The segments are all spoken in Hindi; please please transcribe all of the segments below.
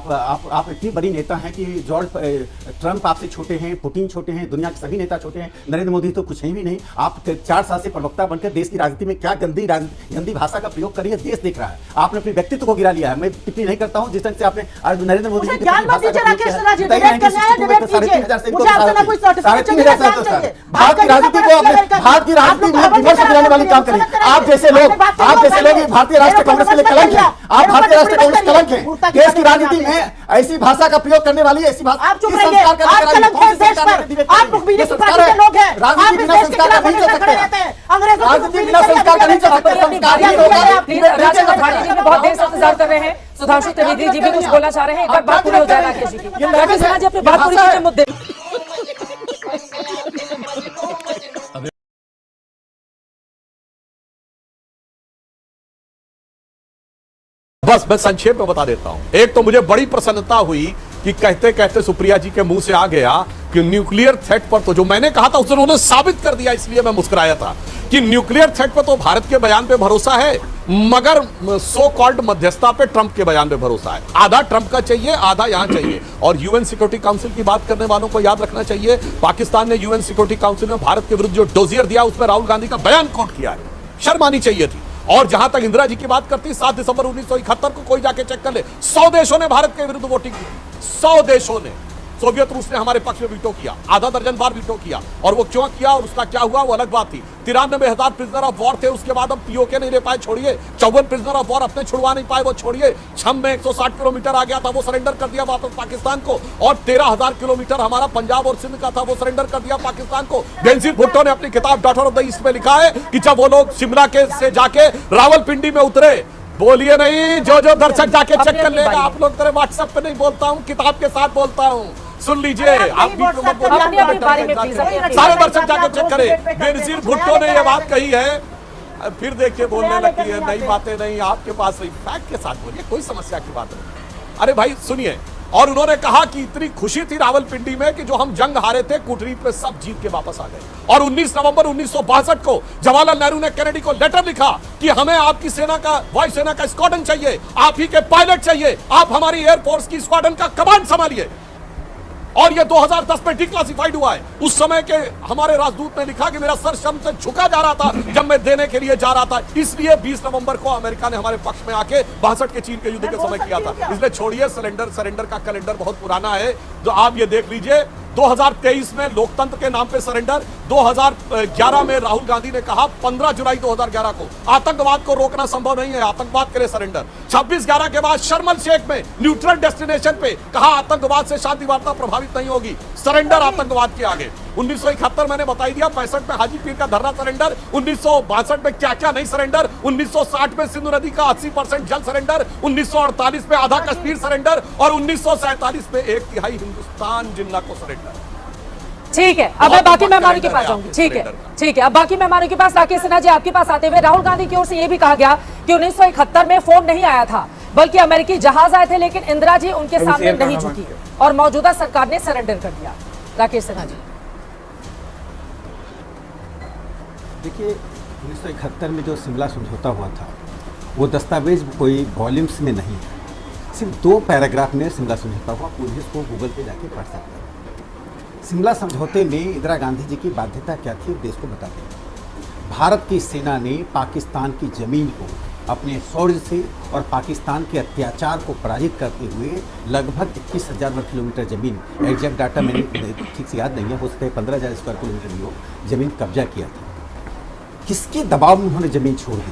आप इतनी बड़ी नेता हैं कि जॉर्ज ट्रंप आपसे छोटे हैं, पुतिन छोटे हैं, दुनिया के सभी नेता छोटे हैं, नरेंद्र मोदी तो कुछ है भी नहीं। आप 4 साल से प्रवक्ता बनकर देश की राजनीति में क्या गंदी भाषा का प्रयोग करिए, देश देख रहा है। आपने अपने व्यक्तित्व को गिरा लिया है। मैं टिप्पणी नहीं करता हूँ जिस ढंग से आपने नरेंद्र मोदी जी भारत की राजनीति में विमर्श गिराने वाली काम करें। आप जैसे लोग भारतीय राष्ट्रीय कांग्रेस के लिए कलंक है। आप भारतीय राष्ट्रीय कांग्रेस कलंक है। देश की राजनीति में ऐसी भाषा का प्रयोग करने वाली ऐसी भाषा आप चुप रहिए। आप कलंक है देश पर। आप बीजेपी पार्टी के लोग हैं। राजनीति बिना संस्कार का नहीं चल सकते। राजनीति बिना संस्कार का नहीं चल सकते। बहुत देर से इंतजार कर रहे हैं। सुधांशु त्रिवेदी जी भी कुछ बोलना चाह रहे हैं। एक बार बात पूरी हो जाए राकेश जी की। राकेश सिन्हा जी अपनी बात पूरी कीजिए मुद्दे। बस मैं संक्षेप में बता देता हूं। एक तो मुझे बड़ी प्रसन्नता हुई कि कहते कहते सुप्रिया जी के मुंह से आ गया कि न्यूक्लियर थ्रेट पर तो जो मैंने कहा था उसे उन्होंने साबित कर दिया, इसलिए मैं मुस्कुराया था कि न्यूक्लियर थ्रेट पर तो भारत के बयान पे भरोसा है, मगर सो कॉल्ड मध्यस्थता पे ट्रंप के बयान पे भरोसा है। आधा ट्रंप का चाहिए, आधा यहां चाहिए। और यूएन सिक्योरिटी काउंसिल की बात करने वालों को याद रखना चाहिए, पाकिस्तान ने यूएन सिक्योरिटी काउंसिल में भारत के विरुद्ध जो डोजियर दिया उसमें राहुल गांधी का बयान कोट किया है। शर्म आनी चाहिए थी। और जहां तक इंदिरा जी की बात करती, 7 दिसंबर 1971 को कोई जाके चेक कर ले, 100 देशों ने भारत के विरुद्ध वोटिंग की। 100 देशों ने। सोवियत रूस ने हमारे पक्ष में वीटो किया, आधा दर्जन बार वीटो किया। और वो क्यों किया और उसका क्या हुआ वो अलग बात थी। 93,000 प्रिजनर ऑफ वॉर थे, उसके बाद हम पीओके नहीं ले पाए, छोड़िए। 54 प्रिजनर ऑफ वॉर अपने छुड़वा नहीं पाए, वो छोड़िए। छम में 160 किलोमीटर आ गया था, वो सरेंडर कर दिया वापस पाकिस्तान को। और 13,000 किलोमीटर हमारा पंजाब और सिंध का था, वो सरेंडर कर दिया पाकिस्तान को। बेनजीर भुट्टो ने अपनी किताब डॉटर ऑफ द ईस्ट में लिखा है कि जब वो लोग शिमला के से जाके रावलपिंडी में उतरे, बोलिए नहीं, जो दर्शक जाके चेक कर लेगा। आप लोग तेरे व्हाट्सएप पे नहीं बोलता हूं, किताब के साथ बोलता हूं। सुन लीजिए, आप सारे दर्शक जाकर चेक करें। बेनजीर भुट्टो ने यह बात कही है, फिर देखिए बोलने लगती है नई बातें नहीं, आपके पास नहीं। फैक्ट के साथ बोलिए, कोई समस्या की बात नहीं। अरे भाई सुनिए, और उन्होंने कहा कि इतनी खुशी थी रावलपिंडी में कि जो हम जंग हारे थे कूटनीति पे सब जीत के वापस आ गए। और 19 नवंबर 1962 को जवाहरलाल नेहरू ने कैनेडी को लेटर लिखा कि हमें आपकी सेना का, वायुसेना का स्क्वाड्रन चाहिए, आप ही के पायलट चाहिए, आप हमारी एयरफोर्स की स्क्वाड्रन का कमांड संभालिए। और ये 2010 में डिक्लासिफाइड हुआ है। उस समय के हमारे राजदूत ने लिखा कि मेरा सर शर्म से झुका जा रहा था जब मैं देने के लिए जा रहा था, इसलिए 20 नवंबर को अमेरिका ने हमारे पक्ष में आके 62 के चीन के युद्ध के समय किया था। इसलिए छोड़िए, सरेंडर का कैलेंडर बहुत पुराना है। जो आप ये देख लीजिए, 2023 में लोकतंत्र के नाम पे सरेंडर, 2011 में राहुल गांधी ने कहा 15 जुलाई 2011 को आतंकवाद को रोकना संभव नहीं है, आतंकवाद के लिए सरेंडर। 26/11 के बाद शर्मल शेख में न्यूट्रल डेस्टिनेशन पे कहा आतंकवाद से शांति वार्ता प्रभावित नहीं होगी, सरेंडर आतंकवाद के आगे। 1971 मैंने बता दिया, 65 में हाजी पीर का धरना सरेंडर, 1962 में क्या क्या नहीं सरेंडर, 1960 में सिंधु नदी का 80% जल सरेंडर, 1948 में आधा कश्मीर सरेंडर, और 1947 में 1/3 हिंदुस्तान जिन्ना को सरेंडर। ठीक है, अब मैं बाकी मेहमानों के पास जाऊंगी। ठीक है, अब बाकी मेहमानों के पास। राकेश सिन्हा जी, आपके पास आते हुए राहुल गांधी की ओर से यह भी कहा गया कि 1971 में फोन नहीं आया था, बल्कि अमेरिकी जहाज आए थे, लेकिन इंदिरा जी उनके सामने नहीं झुकी और मौजूदा सरकार ने सरेंडर कर दिया। राकेश सिन्हा जी, देखिए, 1971 में जो शिमला समझौता हुआ था वो दस्तावेज कोई वॉल्यूम्स में नहीं है, सिर्फ 2 पैराग्राफ में शिमला समझौता हुआ। पुलिस को गूगल पे जाके पढ़ सकते हैं। शिमला समझौते में इंदिरा गांधी जी की बाध्यता क्या थी देश को बताते हैं। भारत की सेना ने पाकिस्तान की जमीन को अपने शौर्य से और पाकिस्तान के अत्याचार को पराजित करते हुए लगभग 21,000 वर्ग किलोमीटर जमीन, एग्जैक्ट डाटा मैंने ठीक से याद नहीं है, हो सकता है 15,000 स्क्वायर किलोमीटर भी हो, जमीन कब्जा किया था। किसके दबाव में उन्होंने जमीन छोड़ दी थी?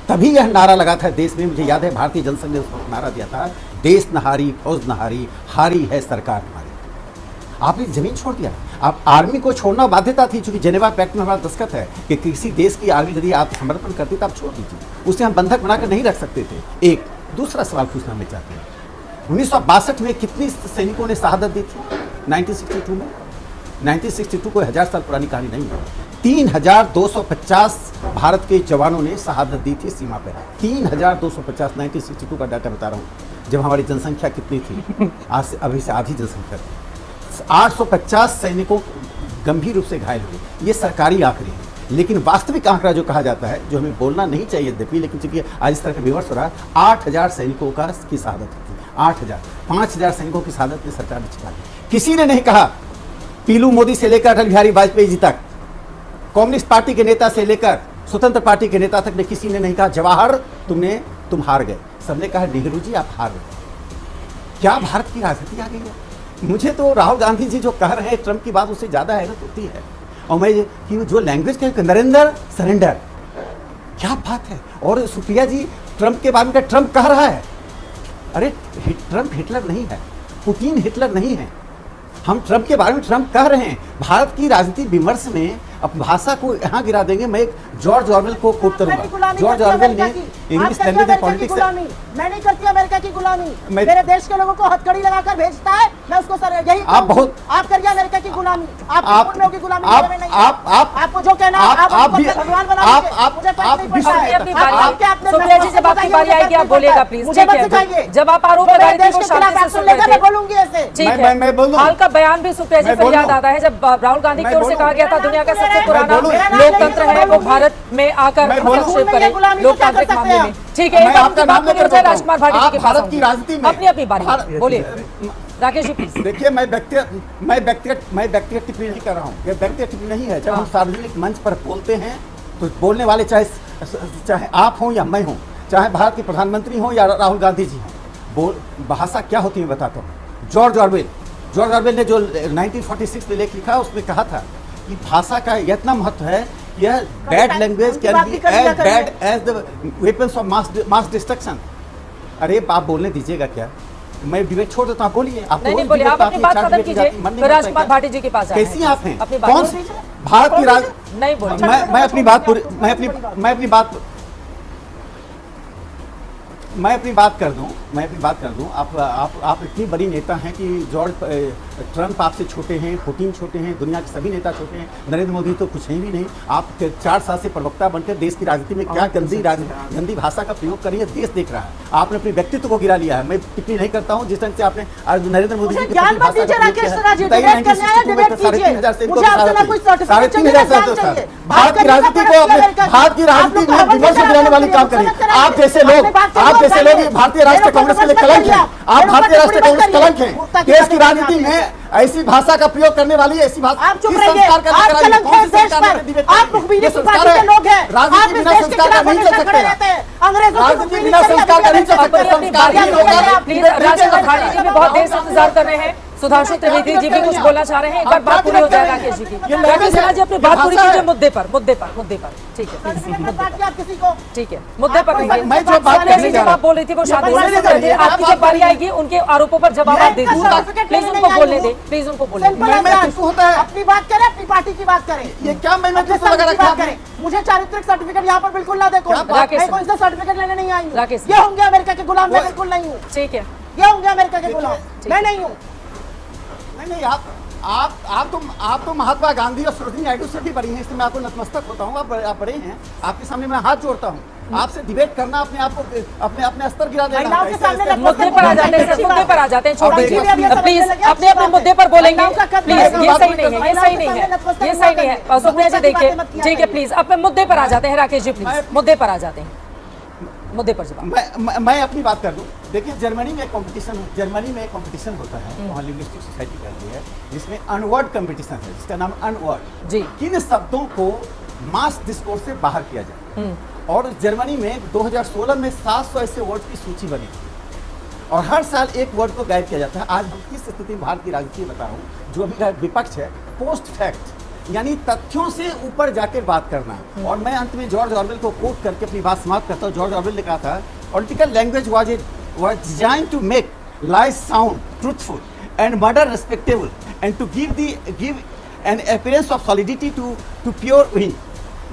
तभी यह नारा लगा था देश में, मुझे याद है भारतीय जनसंघ ने उसको नारा दिया था, देश नहारी फौज नहारी, हारी है सरकार हमारी। आपने जमीन छोड़ दिया। आप आर्मी को छोड़ना बाध्यता थी, चूंकि जेनेवा पैक्ट में हमारा दस्तखत है कि किसी देश की आर्मी यदि आप समर्पण करते तो आप छोड़ दीजिए, उसे हम बंधक बनाकर नहीं रख सकते थे। एक दूसरा सवाल पूछना मैं चाहते हैं, 1962 में कितनी सैनिकों ने शहादत दी थी? 1962 में, 1962 कोई 1000 साल पुरानी कहानी नहीं है। 3,250 भारत के जवानों ने शहादत दी थी सीमा पर। 3,250, 1962 का डाटा बता रहा हूँ, जब हमारी जनसंख्या कितनी थी, आज से अभी से आधी जनसंख्या थी। 850 सैनिकों गंभीर रूप से घायल हुए। ये सरकारी आंकड़े हैं, लेकिन वास्तविक आंकड़ा जो कहा जाता है, जो हमें बोलना नहीं चाहिए यद्यपि, लेकिन चूंकि आज इस तरह का विमर्श हो रहा है, 8,000 सैनिकों की शहादत हुई थी। 8,000 5,000 सैनिकों की शहादत ने सरकार ने छिपा दी। किसी ने नहीं कहा, पीलू मोदी से लेकर अटल बिहारी वाजपेयी जी तक, कम्युनिस्ट पार्टी के नेता से लेकर स्वतंत्र पार्टी के नेता तक ने किसी ने नहीं कहा जवाहर तुम हार गए। सबने कहा नेहरू जी आप हार गए। क्या भारत की राजनीति आ गई है? मुझे तो राहुल गांधी जी जो कह रहे हैं ट्रंप की बात उससे ज़्यादा हैरत होती है। और मैं कि जो लैंग्वेज के नरेंद्र सरेंडर, क्या बात है। और सुप्रिया जी ट्रंप के बारे में ट्रंप कह रहा है, अरे ट्रंप हिटलर नहीं है, पुतिन हिटलर नहीं है। हम ट्रंप के बारे में ट्रंप कह रहे हैं। भारत की राजनीति विमर्श में अब भाषा को यहाँ गिरा देंगे। मैं एक जॉर्ज ऑरवेल को कोट करूंगा। जॉर्ज ऑरवेल ने इंग्लिश लैंग्वेज एंड पॉलिटिक्स, मैं नहीं करती अमेरिका की गुलामी। मेरे देश के लोगों को हथकड़ी लगाकर भेजता है, मैं उसको सर यही आप बहुत आप करिए अमेरिका की गुलामी। आप की गुलामी आपको जो कहना आप भी भगवान बना सुप्रिया जी, जब आपकी बारी आएगी आप बोलिएगा प्लीज, ठीक है। जब आप आरोप लगा रहे थे वो शांति से सुन रहे थे, मैं बोलूंगी ऐसे। ठीक है, हाल का बयान भी सुप्रिया जी फिर याद आता है जब राहुल गांधी की ओर से कहा गया था दुनिया का सबसे पुराना लोकतंत्र है वो भारत में आकर हस्तक्षेप करे लोकतांत्रिक मामले में। ठीक है, राजकुमार भाटी जी के पास भारत की राजनीति में अपनी बारी बोलिए। राकेश जी प्लीज। देखिए, मैं व्यक्तिगत टिप्पणी नहीं कर रहा हूँ, ये व्यक्तिगत टिप्पणी नहीं है। जब हम सार्वजनिक मंच पर बोलते हैं तो बोलने वाले चाहे आप हों या मैं हूँ, चाहे भारत के प्रधानमंत्री हों या राहुल गांधी जी हों, भाषा क्या होती है बताता हूँ। जॉर्ज ऑरवेल ने जो 1946 में लेख लिखा उसमें कहा था कि भाषा का इतना महत्व है, यह bad language can be as bad as the weapons of mass destruction. अरे आप बोलने दीजिएगा क्या? मैं डिबेट छोड़ देता हूँ, बोलिए। नहीं बोलिए, आप अपनी बात खत्म कीजिए, फिर राजकुमार भाटी जी के पास आए। कैसी आप हैं? अपनी कौन सी भारत की राज नहीं बोलिए। मैं अपनी बात कर दूं। आप इतनी बड़ी नेता हैं कि जॉर्ज ट्रंप आपसे छोटे हैं, पुतिन छोटे हैं, दुनिया के सभी नेता छोटे हैं, नरेंद्र मोदी तो कुछ है भी नहीं। आप 4 साल से प्रवक्ता बनकर देश की राजनीति में क्या गंदी भाषा का प्रयोग करी है देश देख रहा है। आपने अपने व्यक्तित्व को गिरा लिया है। मैं टिप्पणी नहीं करता हूँ जिस ढंग से आपने नरेंद्र मोदी जी की भाषा का प्रयोग किया है। भारत की राजनीति में विमर्श गिराने वाली काम करें। आप जैसे लोग भारतीय राष्ट्रीय कांग्रेस के लिए कलंक हैं। आप भारतीय राष्ट्रीय कांग्रेस कलंक हैं। देश की राजनीति में ऐसी भाषा का प्रयोग करने वाली ऐसी भाषा आप चुप रहिए। आप कलंक हैं देश पर। आप मुखबिरी की पार्टी के लोग हैं। राजनीति बिना संस्कार का नहीं चल सकते। अंग्रेजों बिना संस्कार का नहीं चल सकते। प्लीज राजकुमार भाटी जी भी बहुत देर से इंतजार कर रहे हैं। सुधांशु त्रिवेदी जी भी कुछ बोलना चाह रहे हैं। एक बार बात पूरी हो जाए राकेश जी की। राकेश सिन्हा जी अपनी बात पूरी कीजिए मुद्दे पर। ठीक है, ठीक है, मुद्दे पर नहीं। जब आप बोल रही थी वो शादी से आपकी जब बारी आएगी उनके आरोपों पर जवाब आप दे दीजिए। प्लीज उनको बोलने दें, प्लीज उनको बोलने दें। अपनी बात करें, अपनी पार्टी की बात करें। ये क्या मैं करें? मुझे चारित्रिक सर्टिफिकेट यहाँ पर बिल्कुल ना देखो। मैं कोई से सर्टिफिकेट लेने नहीं आई हूँ। ये होंगे अमेरिका के गुलाम, मैं बिल्कुल नहीं हूँ। ठीक है, ये होंगे अमेरिका के गुलाम, मैं नहीं हूँ। नहीं, आप तो महात्मा गांधी और सरोजिनी नायडू से भी बड़ी हैं, इसलिए मैं आपको नतमस्तक होता हूँ। आप बड़े हैं, आपके सामने मैं हाथ जोड़ता हूँ। आपसे डिबेट करना अपने आप को अपने स्तर गिरा देना। मुद्दे पर आ जाते हैं, छोड़ दीजिए प्लीज। अपने मुद्दे पर बोलेंगे प्लीज। ये सही नहीं है। सुप्रिया जी देखिए, ठीक है, प्लीज अपने मुद्दे पर आ जाते हैं। राकेश जी प्लीज मुद्दे पर आ जाते हैं, मुद्दे पर जवाब। मैं अपनी बात कर दूं। देखिए, जर्मनी में एक कंपटीशन होता है, वहाँ लिंग्विस्टिक सोसाइटी करती है, जिसमें अनवर्ड कंपटीशन है, जिसका नाम अनवर्ड जी। किन शब्दों को मास डिस्कोर्स से बाहर किया जाए। और जर्मनी में 2016 में 700 ऐसे वर्ड की सूची बनी और हर साल एक वर्ड को गायब किया जाता है। आज हम किस स्थिति में भारत की राजनीति बता रहा हूँ। जो अभी विपक्ष है, पोस्ट फैक्ट यानी तथ्यों से ऊपर जाकर बात करना। और मैं अंत में जॉर्ज ऑरवेल को कोट करके अपनी बात समाप्त करता हूँ। जॉर्ज ऑरवेल ने कहा था, political language was designed to make lies sound truthful and murder respectable and to give an appearance of solidity to pure wind.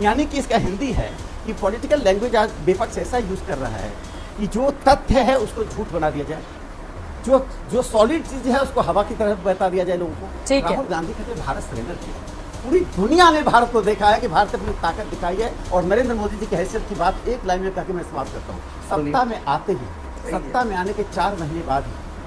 यानी कि इसका हिंदी है कि पॉलिटिकल लैंग्वेज आज विपक्ष ऐसा यूज कर रहा है कि जो तथ्य है उसको झूठ बना दिया जाए, जो सॉलिड चीज है उसको हवा की तरफ बता दिया जाए लोगों को। राहुल गांधी कहते भारत सरेंडर किया। पूरी दुनिया ने भारत को देखा है कि भारत अपनी ताकत दिखाई है। और नरेंद्र मोदी जी की हैसियत की बात एक लाइन में कहकर मैं समाप्त करता हूँ। सत्ता में आने के 4 महीने बाद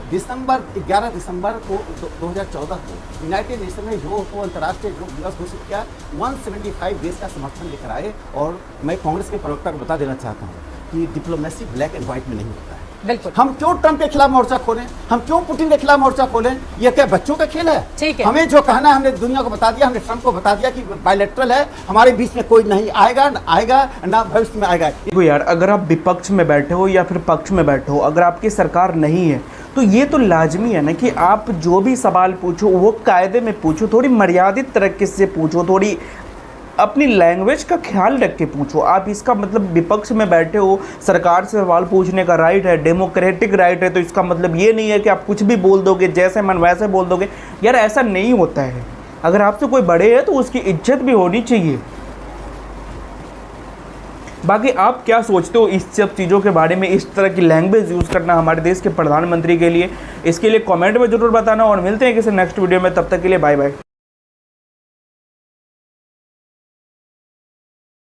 11 दिसंबर को 2014 को यूनाइटेड नेशन ने योग को अंतर्राष्ट्रीय योग दिवस घोषित किया। 175 देश का समर्थन लेकर आए। और मैं कांग्रेस के प्रवक्ता को बता देना चाहता हूँ कि डिप्लोमेसी ब्लैक एंड व्हाइट में नहीं होता है। बिल्कुल। हम क्यों ट्रंप के खिलाफ मोर्चा खोलें, हम क्यों पुतिन के खिलाफ मोर्चा खोलें? ये क्या बच्चों का खेल है? ठीक है। हमें जो कहना है हमने दुनिया को बता दिया, हमने ट्रंप को बता दिया कि बायलैटरल है, हमारे बीच में कोई नहीं आएगा, ना भविष्य में आएगा। देखो यार, अगर आप विपक्ष में बैठे हो या फिर पक्ष में बैठे हो, अगर आपकी सरकार नहीं है तो ये तो लाजमी है ना कि आप जो भी सवाल पूछो वो कायदे में पूछो, थोड़ी मर्यादित तरीके से पूछो, थोड़ी अपनी लैंग्वेज का ख्याल रख के पूछो। आप इसका मतलब विपक्ष में बैठे हो, सरकार से सवाल पूछने का राइट है, डेमोक्रेटिक राइट है, तो इसका मतलब ये नहीं है कि आप कुछ भी बोल दोगे, जैसे मन वैसे बोल दोगे। यार ऐसा नहीं होता है। अगर आपसे कोई बड़े है तो उसकी इज्जत भी होनी चाहिए। बाकी आप क्या सोचते हो इस सब चीज़ों के बारे में, इस तरह की लैंग्वेज यूज़ करना हमारे देश के प्रधानमंत्री के लिए? इसके लिए कमेंट में ज़रूर बताना और मिलते हैं किसी नेक्स्ट वीडियो में। तब तक के लिए बाय बाय।